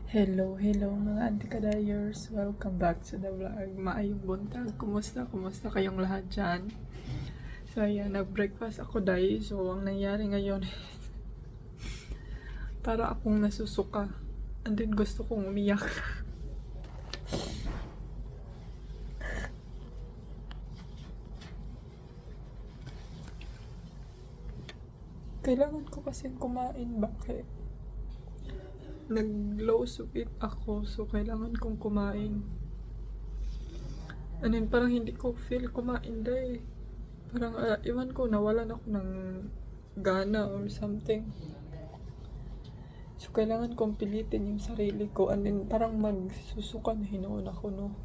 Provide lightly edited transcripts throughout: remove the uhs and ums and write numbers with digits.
Hello mga anti-kadayers. Welcome back to the vlog. Maayong buntag. Kumusta kayong lahat dyan? So ayan, nag-breakfast ako dahil. So ang nangyari ngayon para akong nasusuka. And then gusto kong umiyak. Kailangan ko kasi kumain. Bakit? Nag-low weight ako, so kailangan kong kumain. And then parang hindi ko feel kumain dahil. Parang iwan ko, nawalan ako ng gana or something. So kailangan kong pilitin yung sarili ko. And then parang magsusuka na hinoon ako, no?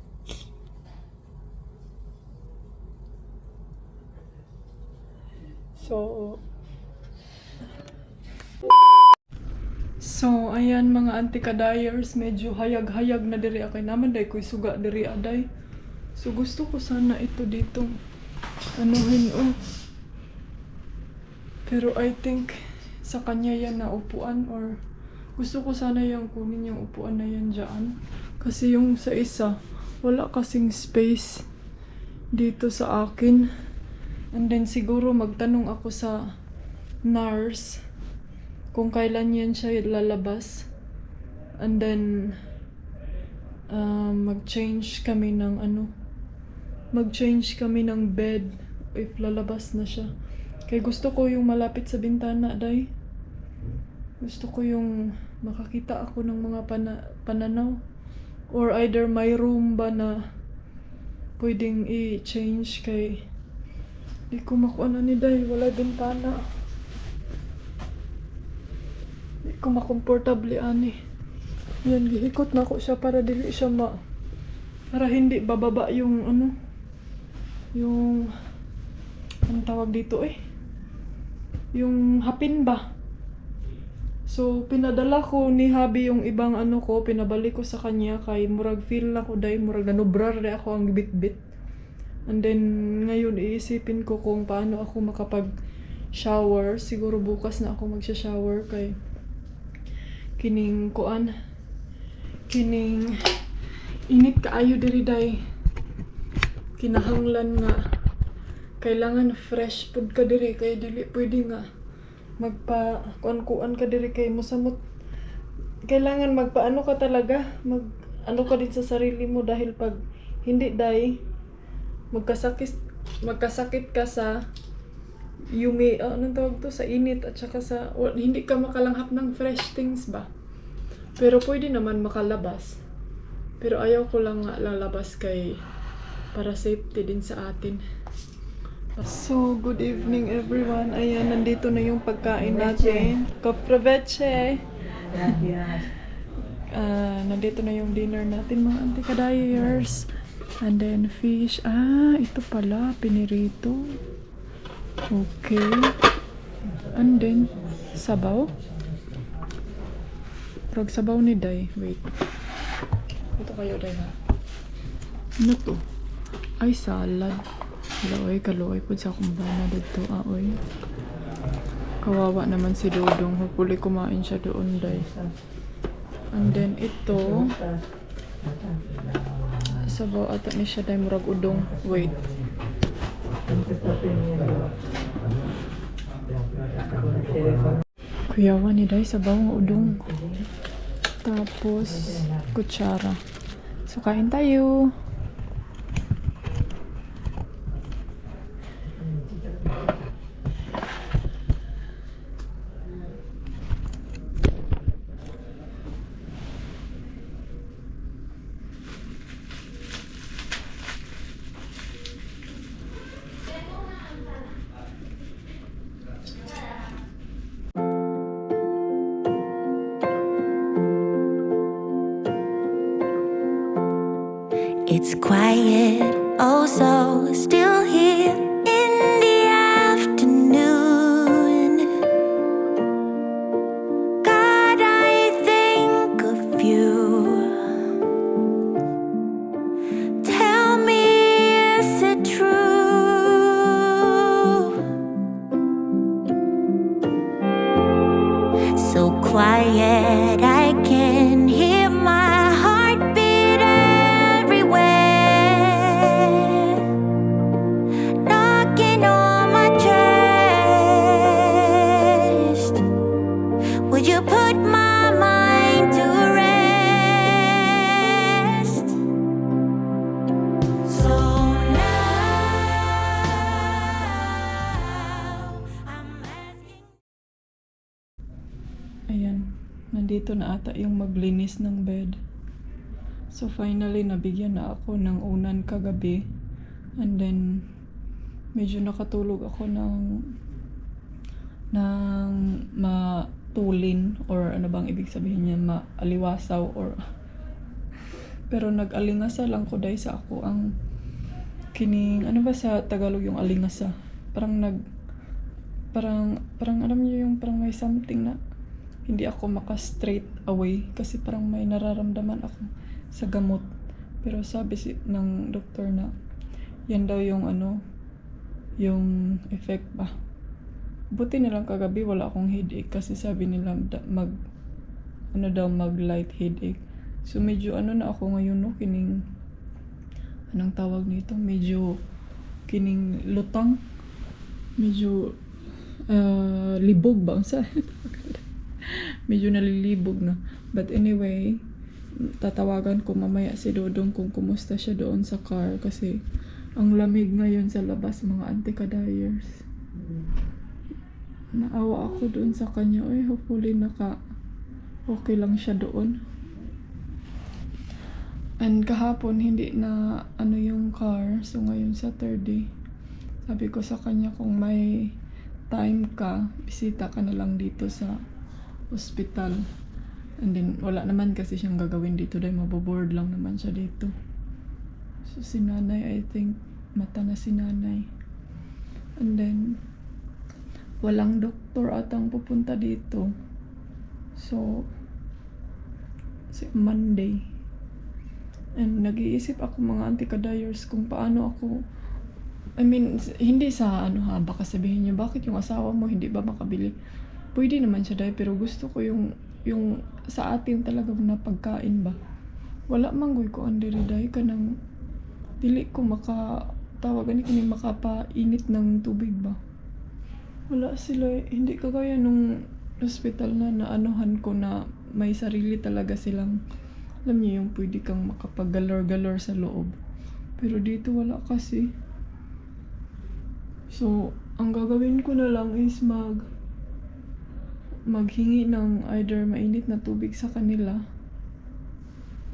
So, ayan mga anti-kadayers, medyo hayag-hayag na diri akay naman dahil ko'y suga diri aday. So, gusto ko sana ito ditong anuhin Pero I think sa kanya yan na upuan or gusto ko sana yung kunin yung upuan na yan dyan. Kasi yung sa isa, wala kasing space dito sa akin. And then siguro magtanong ako sa nurse kung kailan yan siya lalabas. And then mag-change kami ng bed if lalabas na siya. Kaya gusto ko yung malapit sa bintana, day. Gusto ko yung makakita ako ng mga pananaw. Or either may room ba na pwedeng i-change kay di ko makuha na ni day. Wala bintana. Di ko makomportable ani. Yan, gihikot na ako siya para dili siya para hindi bababa yung yung anong tawag dito yung hapin ba. So pinadala ko ni Habi yung ibang pinabalik ko sa kanya kay murag feel na ko dahil murag nanubrar na ako ang bit-bit. And then ngayon iisipin ko kung paano ako makapag shower. Siguro bukas na ako magsha-shower kay kining init kaayo diri day. Kinahanglan nga kailangan fresh food ka diri kay dili pwede nga magpa-kuan ka diri kay musamot. Kailangan magpaano ka talaga, ka din sa sarili mo dahil pag hindi day magkasakit ka sa anong tawag to, sa init at saka hindi ka makalanghap ng fresh things ba. Pero pwede naman makalabas. Pero ayaw ko lang nga lalabas kay para safety din sa atin. So, good evening everyone. Ayan, nandito na yung pagkain natin. Koproveche! Nandito na yung dinner natin mga anti-kadayers. And then fish. Ito pala, pinirito. Okay. And then, sabaw. Prog sabaw ni day. Wait. Ito kayo day ha. Ano to? Ay, salad. Kaloy po sa kumbana dito. Oy. Kawawa naman si Dodong. Hopefully kumain siya doon day. And then ito. Sabaw ata ni siya day murag udong. Wait. Kuyawan ni day sabaw ng udong. Tapos kutsara. So kain tayo. It's quiet, oh so still here in the afternoon. God, I think of you. Tell me, is it true? So quiet, I can hear dito na ata yung maglinis ng bed. So finally, nabigyan na ako ng unan kagabi. And then, medyo nakatulog ako ng matulin, or ano bang ibig sabihin niya, maaliwasaw, or pero nag-alingasa lang ko dahil sa ako ang kining, ano ba sa Tagalog yung alingasa? Parang alam niyo yung parang may something na hindi ako maka-straight away kasi parang may nararamdaman ako sa gamot. Pero sabi ng doktor na yan daw yung yung effect ba. Buti na lang kagabi wala akong headache kasi sabi nila mag light headache. So medyo na ako ngayon, no, kining anong tawag nito, medyo kining lutang, medyo libog ba unsa? Medyo nalilibog na. But anyway, tatawagan ko mamaya si Dodong kung kumusta siya doon sa car kasi ang lamig ngayon sa labas, mga anti-ka-dyers. Naawa ako doon sa kanya. Hopefully okay lang siya doon. And kahapon hindi na yung car. So ngayon Saturday, sabi ko sa kanya kung may time ka, bisita ka na lang dito sa hospital. And then wala naman kasi siyang gagawin dito dahil maboboard lang naman siya dito. So si nanay, I think mata na si nanay. And then walang doktor atang pupunta dito. So Monday. And nag-iisip ako mga anti-ka-dyers kung paano ako, hindi sa baka sabihin niyo, bakit yung asawa mo hindi ba makabili? Pwede naman siya dahil, pero gusto ko yung sa atin talaga na pagkain ba. Wala manggoy ko andiri dahil ka nang dili ko makatawagan kini makapainit ng tubig ba. Wala sila, hindi kagaya nung hospital na naanuhan ko na may sarili talaga silang, alam niyo yung pwede kang makapaggalor-galor sa loob. Pero dito wala kasi. So, ang gagawin ko na lang is maghingi ng either mainit na tubig sa kanila.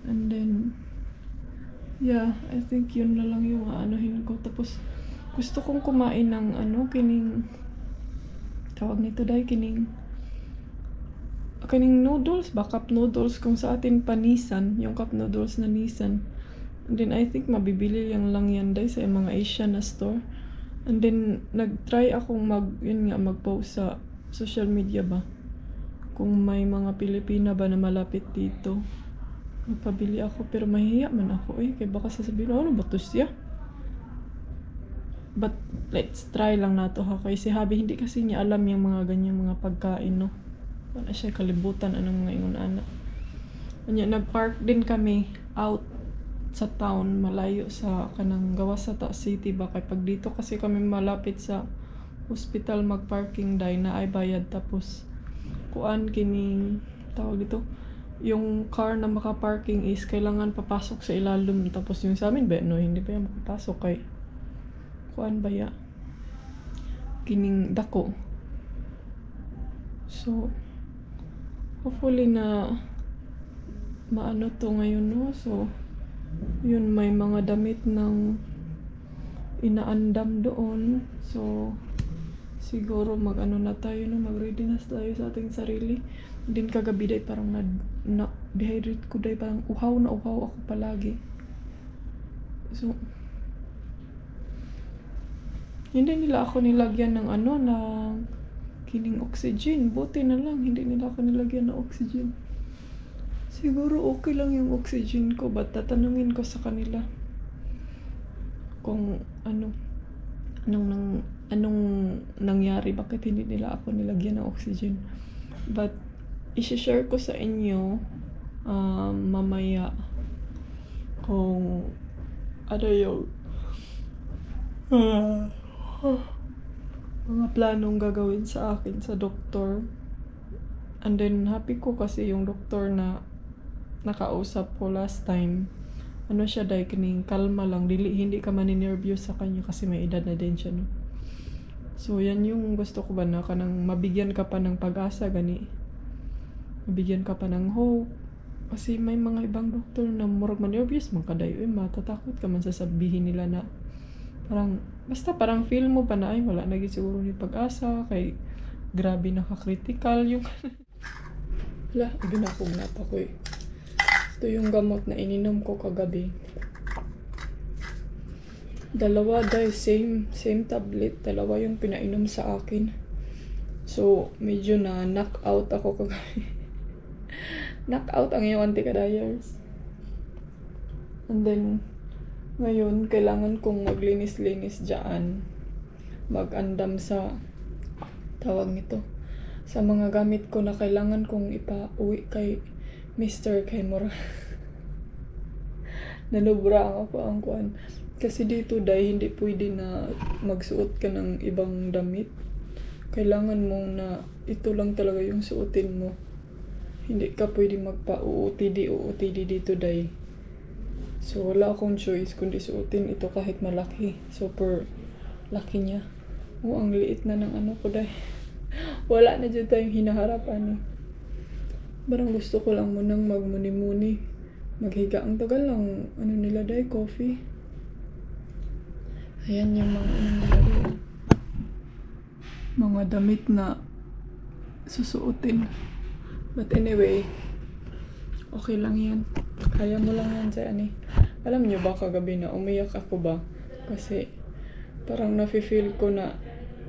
And then, yeah, I think yun na lang yung aanuhin ko. Tapos, gusto kong kumain ng kining, tawag nito dahil kining noodles ba? Cup noodles. Kung sa atin pa Nissan, yung cup noodles na Nissan. And then I think mabibili lang yan dahil sa mga Asian na store. And then nag-try akong mag-post sa social media ba, kung may mga Pilipina ba na malapit dito. Magpabili ako, pero mahihiya man ako kaya baka sasabihin, ano ba to siya? But let's try lang nato ha, kasi si Habi hindi kasi niya alam yung mga ganyan mga pagkain, no. Wala siya kalibutan anong ngayon anak. Kanya nag-park din kami out sa town, malayo sa kanang gawas sa city ba, kay pag dito kasi kami malapit sa hospital, mag-parking dahil na ay bayad. Tapos kuan kining tawag dito, yung car na maka-parking is kailangan papasok sa ilalim. Tapos yung sa amin ba hindi pa yan makapasok kay kuan ba ya kining dako. So hopefully na maano to ngayon, no. So yun, may mga damit ng inaandam doon. So siguro na tayo, no, mag-ready na tayo sa ating sarili. Din kagabi day parang na-dehydrate ko day, parang uhaw ako palagi. So hindi nila ako nilagyan ng ng kining oxygen. Buti na lang hindi nila ako nilagyan ng oxygen. Siguro okay lang yung oxygen ko, but tatanungin ko sa kanila kung anong nangyari, bakit hindi nila ako nilagyan ng oxygen. But i-share ko sa inyo mamaya kung ano yung mga planong gagawin sa akin sa doktor. And then happy ko kasi yung doktor na nakausap ko last time, siya dahil kining kalma lang, hindi ka maninervyos sa kanya kasi may edad na din siya, no. So yan yung gusto ko ba, na kanang mabigyan ka pa ng pag-asa gani. mabigyan ka pa ng hope. Kasi may mga ibang doktor na murag man-nervous man kadayo, matatakot ka man sasabihin nila na parang, basta parang feel mo pa na ay wala na gid siguro ni pag-asa, kay grabe naka-critical yung wala, binakog na pa ko eh. Ito yung gamot na ininom ko kagabi. Dalawa dahil same tablet, dalawa yung pinainom sa akin. So, medyo na knock out ako kagabi. Knock out ang iyong anti-kadayers. And then, ngayon, kailangan kong maglinis-linis dyan. Mag-andam sa, tawag nito, sa mga gamit ko na kailangan kong ipa-uwi kay Mr. Kaimura. Nanubra ako ang kuan. Kasi dito dahil hindi pwede na magsuot ka ng ibang damit. Kailangan mo na ito lang talaga yung suotin mo. Hindi ka pwede magpa-OOTD dito dahil. So wala akong choice kundi suotin ito kahit malaki. Super laki niya. Ang liit na ng ano ko dahil. Wala na dyan tayong hinaharapan eh. Parang gusto ko lang munang magmuni-muni. Maghiga. Ang tagal lang ano nila dahil coffee. Ayan yung mga ano nila dahil. Mga damit na susuotin. But anyway, okay lang yan. Kaya mo lang yan sa ani. Alam nyo ba kagabi na umiyak ako ba? Kasi parang nafe-feel ko na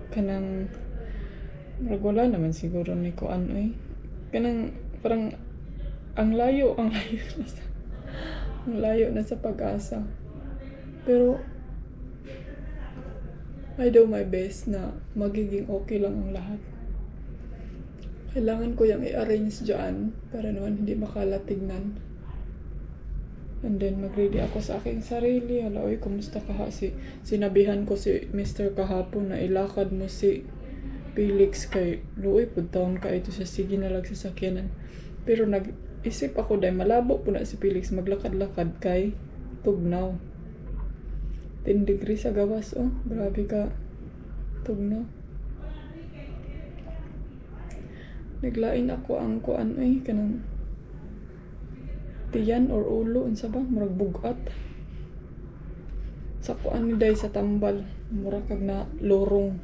kanang wala naman siguro ni ko ano eh. Kanang parang ang layo na sa pag-asa. Pero I do my best na magiging okay lang ang lahat. Kailangan ko yung i-arrange dyan para naman hindi makalatignan. And then mag-ready ako sa aking sarili. Hala, oy, kumusta ka ha? Sinabihan ko si Mr. kahapon na ilakad mo si Felix kay Luoy, pudtaon ka ito sa sige na lang sa sakyanan. Pero nag-isip ako dahil malabo po na si Felix maglakad-lakad kay Tugnaw. 10 degrees sa gawas, oh. Grabe ka. Tugnaw. Naglain ako ang kuan ay kanang tiyan or ulo unsa ba murag bugat sa kuan ni day sa tambal murag kag na lorong.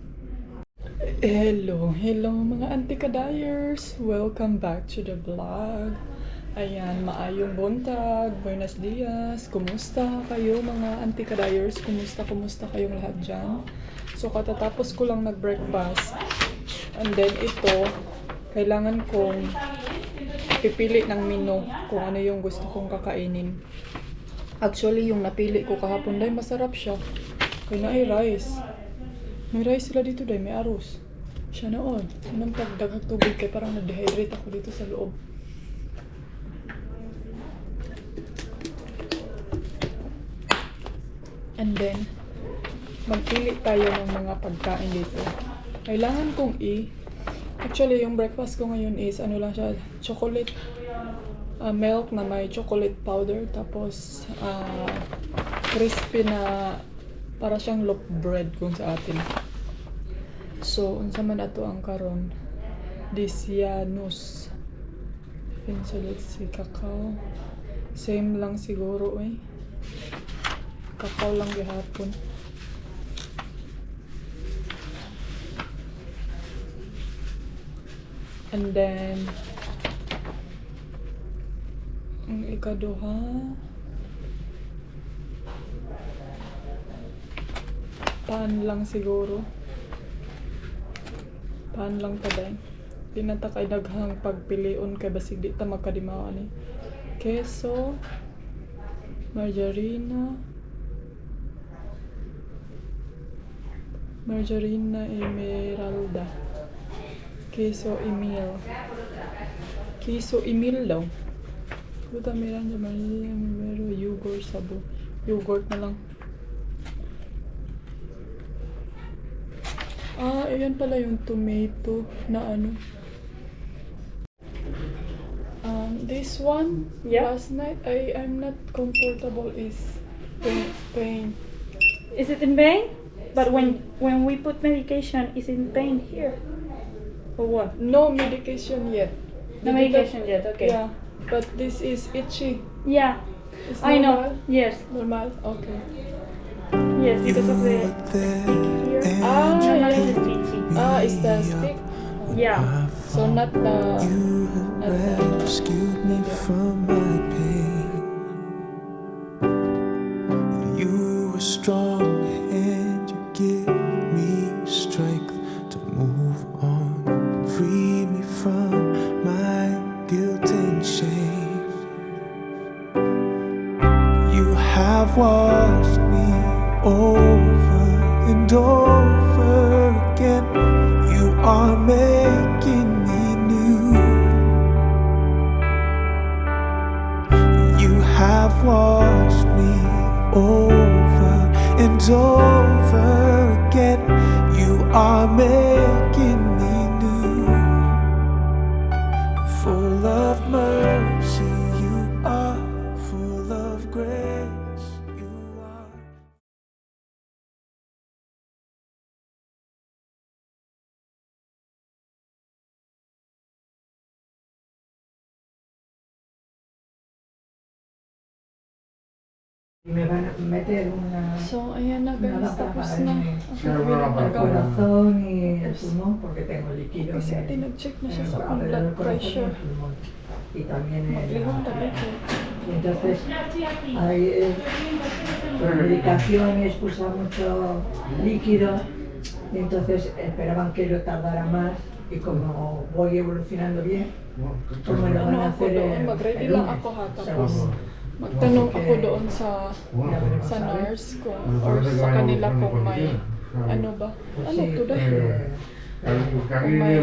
Hello mga anti-kadayers, welcome back to the vlog. Ayan, maayong buntag, buenos dias, kumusta kayo mga anti-kadayers, kumusta kayong lahat dyan. So katatapos ko lang nag-breakfast and then ito kailangan kong pipili ng menu kung ano yung gusto kong kakainin. Actually, yung napili ko kahapon dahil masarap siya. Kaya na ay rice. May rice sila dito dahil may arroz. Siya na on. Anong pagdaghag tubig kaya parang na-dehydrate ako dito sa loob. And then, magpili tayo ng mga pagkain dito. Kailangan kong actually, yung breakfast ko ngayon is, ano lang siya, chocolate milk na may chocolate powder. Tapos, crispy na, para siyang loaf bread kung sa atin. So, unsa man ato ang karon Desianus. So, let's see, cacao. Same lang siguro eh. Cacao lang gihapon. And then, ang ikaduha, pan lang siguro. Pan lang pa din. Pinata kay daghang pagpilion kay basig di ta magkadimawa ni. Queso, margarina emeralda. Queso Emil daw. Puta Miranda, Margarina, yogurt, sabo. Yogurt na lang. Ayan pala yung tomato na ano. This one, Yeah. last night, I'm not comfortable is pain. Is it in pain? But when we put medication, is in pain here? Or what? No medication yet. No medication yet. Okay. Yeah, but this is itchy. Yeah. It's I know. normal? Yes. Normal? Okay. Yes. Because of the You were there here. Ah, and Normally yeah. it's itchy. Ah, is the stick? Yeah. So not the... you not the... rescued me from my pain. You were strong and you give me strength to move on. Free me from my guilt and shame. You have washed me over and over again. You are making me new. You have washed me over and over again. You are making me new. Full of mercy, you are. Full of grace, you are. Me van a meter una So, ayan na guys. lámpara Tapos para na. el Ang kabilang ng el gamot. corazón y el pulmón porque tengo líquido Kasi ate en nag-check na siya el- sa akong alrededor blood del corazón y pressure. el pulmón y también en Maglihom la- talaga. y entonces hay por medicación y expulsa mucho líquido y entonces esperaban que yo tardara más y como voy evolucionando bien pues me lo van Ano a ako hacer doon, el mag-ready lang lunes. ako ha. So, Tapos, magtanong ako doon sa nurse ko or sa kanila kung may ano ba? pues Ano sí, to dahil? Kung may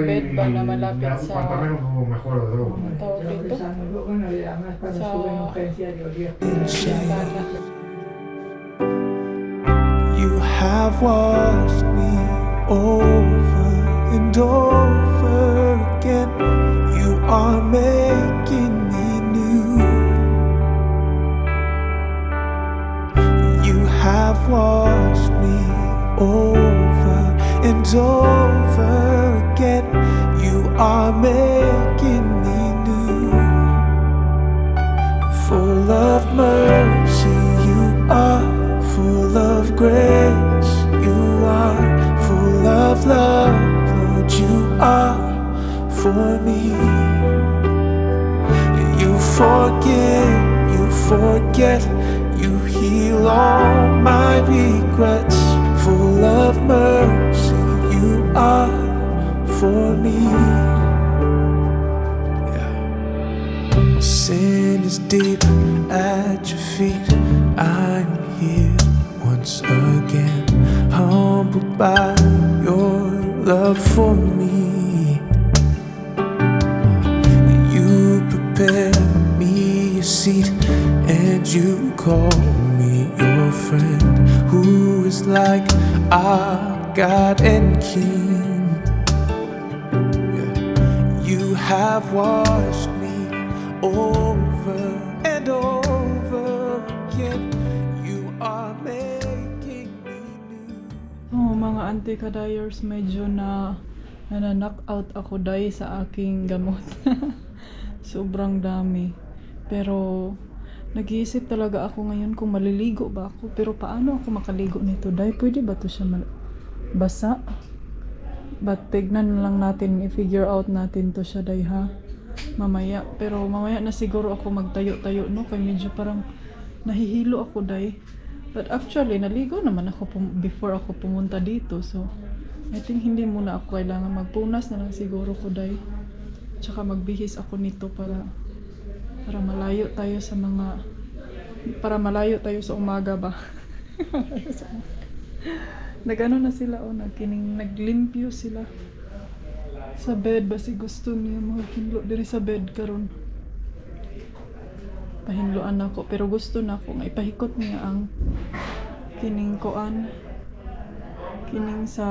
bed ba na malapit sa mejor de todo. ang tawag yo dito? pensando luego no le da más cuando Sa- estuve en urgencia digo Dios Bintana. You have washed me over and over again. You are making me new. You have washed me over and over again. You are making me new. Full of mercy, you are. Full of grace, you are. Full of love, Lord, you are for me. You forgive, you forget, you heal all my regrets. Full of mercy, you are for me. My sin is deep at your feet. I'm here once again, humbled by your love for me. You prepare me a seat and you call me your friend, who is like our God and King. You have washed me over and over again. You are making me new. Oh, mga anti-kadayers, medyo na-knock out ako dahil sa aking gamot. Sobrang dami. Pero, nag-iisip talaga ako ngayon kung maliligo ba ako. Pero paano ako makaligo nito? Dahil pwede ba to siya basa? But tignan lang natin, i-figure out natin to siya dahil ha. Mamaya. Pero mamaya na siguro ako magtayo-tayo, no? Kaya medyo parang nahihilo ako dahil. But actually, naligo naman ako before ako pumunta dito. So, I think hindi muna ako kailangan magpunas na lang siguro ko dahil. Tsaka magbihis ako nito para malayo tayo sa mga... Para malayo tayo sa umaga ba? Nagano na sila o naglimpyo sila sa bed basi gusto niya maghinlo diri sa bed karon. Pahinloan ako pero gusto na ako nga ipahikot niya ang kining koan kining sa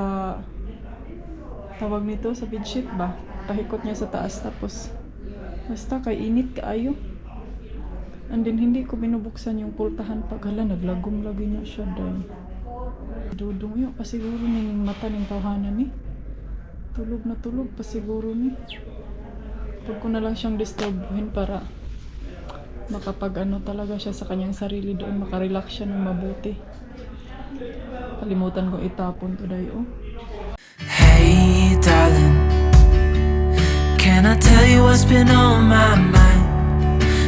tawag nito sa bedsheet ba, pahikot niya sa taas tapos basta kay init kaayo. And then hindi ko binubuksan yung pultahan pag hala naglagom lagi niya siya dahil dudong yun pa siguro ning mata ning tawhanan ni tulog na tulog pa siguro ni Huwag ko na lang siyang disturbuhin para makapag ano talaga siya sa kanyang sarili doon, makarelax siya ng mabuti. Kalimutan ko itapon today, oh. Hey, darling, can I tell you what's been on my mind?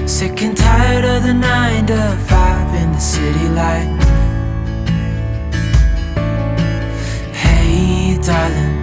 Sick and tired of the 9 to 5 in the city life. Hey, darling,